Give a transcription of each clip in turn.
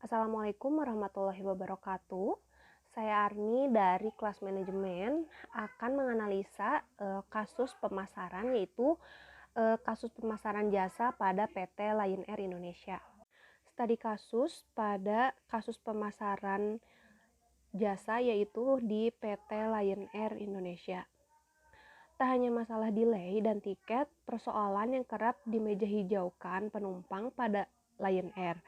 Assalamualaikum warahmatullahi wabarakatuh. Saya Arni dari kelas manajemen akan menganalisa kasus pemasaran, yaitu kasus pemasaran jasa pada PT Lion Air Indonesia. Studi kasus pada kasus pemasaran jasa yaitu di PT Lion Air Indonesia. Tak hanya masalah delay dan tiket, persoalan yang kerap dimejahijaukan penumpang pada Lion Air.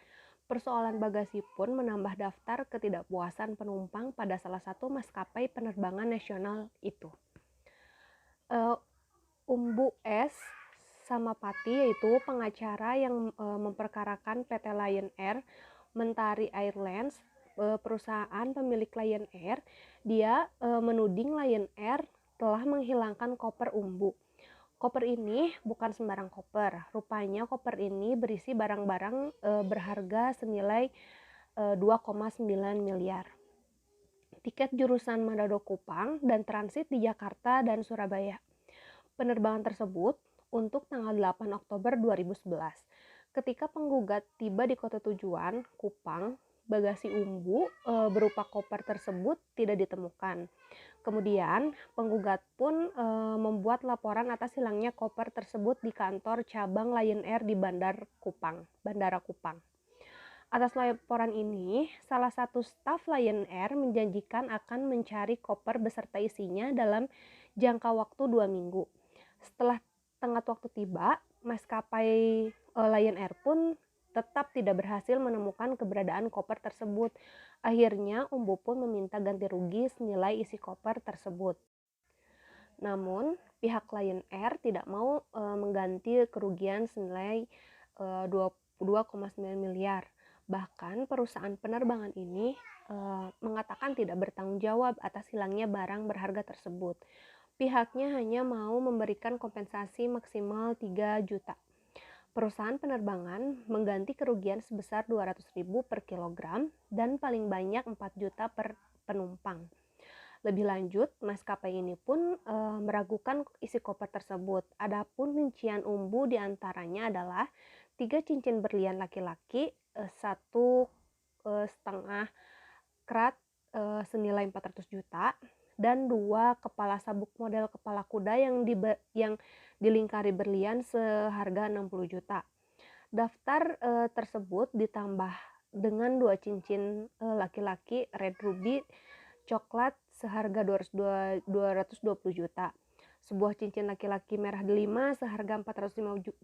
Persoalan bagasi pun menambah daftar ketidakpuasan penumpang pada salah satu maskapai penerbangan nasional itu. Umbu S. Samapati, yaitu pengacara yang memperkarakan PT Lion Air, Mentari Airlines, perusahaan pemilik Lion Air, dia menuding Lion Air telah menghilangkan koper Umbu. Koper ini bukan sembarang koper. Rupanya koper ini berisi barang-barang berharga senilai 2,9 miliar. Tiket jurusan Manado Kupang dan transit di Jakarta dan Surabaya. Penerbangan tersebut untuk tanggal 8 Oktober 2011. Ketika penggugat tiba di kota tujuan, Kupang, bagasi Umbu berupa koper tersebut tidak ditemukan. Kemudian, penggugat pun membuat laporan atas hilangnya koper tersebut di kantor cabang Lion Air di Bandara Kupang. Atas laporan ini, salah satu staf Lion Air menjanjikan akan mencari koper beserta isinya dalam jangka waktu 2 minggu. Setelah tenggat waktu tiba, maskapai Lion Air pun tetap tidak berhasil menemukan keberadaan koper tersebut. Akhirnya, Umbu pun meminta ganti rugi senilai isi koper tersebut. Namun, pihak Lion Air tidak mau mengganti kerugian senilai 22,9 miliar. Bahkan, perusahaan penerbangan ini mengatakan tidak bertanggung jawab atas hilangnya barang berharga tersebut. Pihaknya hanya mau memberikan kompensasi maksimal 3 juta. Perusahaan penerbangan mengganti kerugian sebesar 200.000 per kilogram dan paling banyak 4 juta per penumpang. Lebih lanjut, maskapai ini pun meragukan isi koper tersebut. Adapun rincian Umbu diantaranya adalah 3 cincin berlian laki-laki, 1,5 krat senilai 400 juta, dan 2 kepala sabuk model kepala kuda yang dilingkari berlian seharga 60 juta. Daftar tersebut ditambah dengan 2 cincin laki-laki red ruby coklat seharga 220 juta. Sebuah cincin laki-laki merah delima seharga 450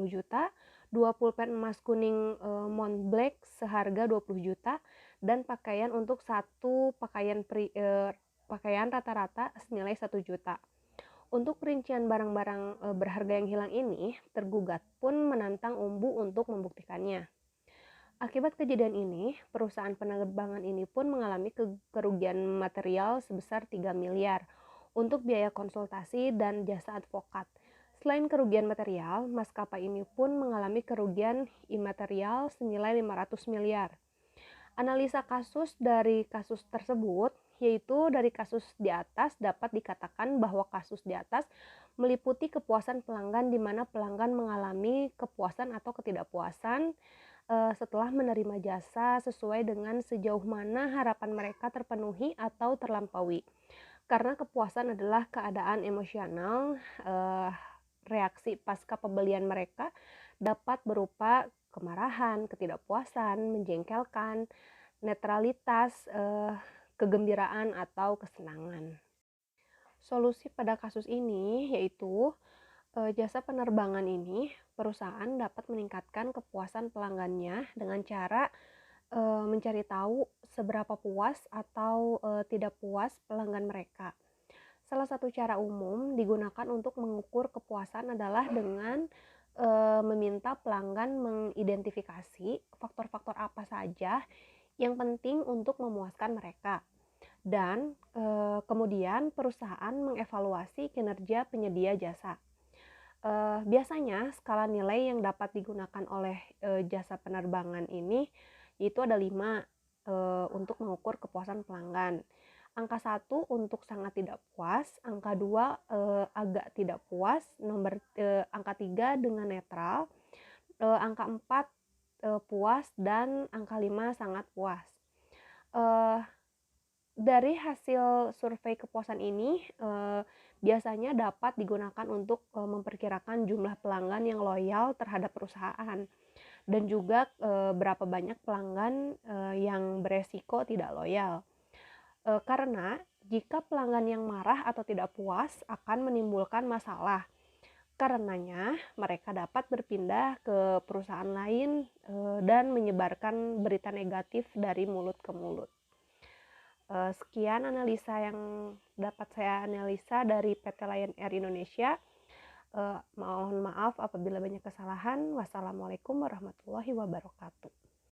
juta, 2 pulpen emas kuning Mont Blanc seharga 20 juta, dan pakaian untuk satu pakaian rata-rata senilai 1 juta. Untuk perincian barang-barang berharga yang hilang ini, tergugat pun menantang Umbu untuk membuktikannya. Akibat kejadian ini, perusahaan penerbangan ini pun mengalami kerugian material sebesar 3 miliar untuk biaya konsultasi dan jasa advokat. Selain kerugian material, maskapai ini pun mengalami kerugian imaterial senilai 500 miliar. Analisa kasus dari kasus tersebut, yaitu dari kasus di atas dapat dikatakan bahwa kasus di atas meliputi kepuasan pelanggan di mana pelanggan mengalami kepuasan atau ketidakpuasan setelah menerima jasa sesuai dengan sejauh mana harapan mereka terpenuhi atau terlampaui. Karena kepuasan adalah keadaan emosional, reaksi pasca pembelian mereka dapat berupa kemarahan, ketidakpuasan, menjengkelkan, netralitas, kegembiraan atau kesenangan. Solusi pada kasus ini yaitu jasa penerbangan ini, perusahaan dapat meningkatkan kepuasan pelanggannya dengan cara mencari tahu seberapa puas atau tidak puas pelanggan mereka. Salah satu cara umum digunakan untuk mengukur kepuasan adalah dengan meminta pelanggan mengidentifikasi faktor-faktor apa saja yang penting untuk memuaskan mereka. Dan kemudian perusahaan mengevaluasi kinerja penyedia jasa. Biasanya skala nilai yang dapat digunakan oleh jasa penerbangan ini itu ada 5 untuk mengukur kepuasan pelanggan. Angka 1 untuk sangat tidak puas, angka 2 agak tidak puas, angka 3 dengan netral, angka 4 puas, dan angka 5 sangat puas. Eee, dari hasil survei kepuasan ini, biasanya dapat digunakan untuk, memperkirakan jumlah pelanggan yang loyal terhadap perusahaan, dan juga, berapa banyak pelanggan, yang beresiko tidak loyal. Karena jika pelanggan yang marah atau tidak puas akan menimbulkan masalah. Karenanya, mereka dapat berpindah ke perusahaan lain, dan menyebarkan berita negatif dari mulut ke mulut. Sekian analisa yang dapat saya analisa dari PT Lion Air Indonesia. Mohon maaf apabila banyak kesalahan. Wassalamualaikum warahmatullahi wabarakatuh.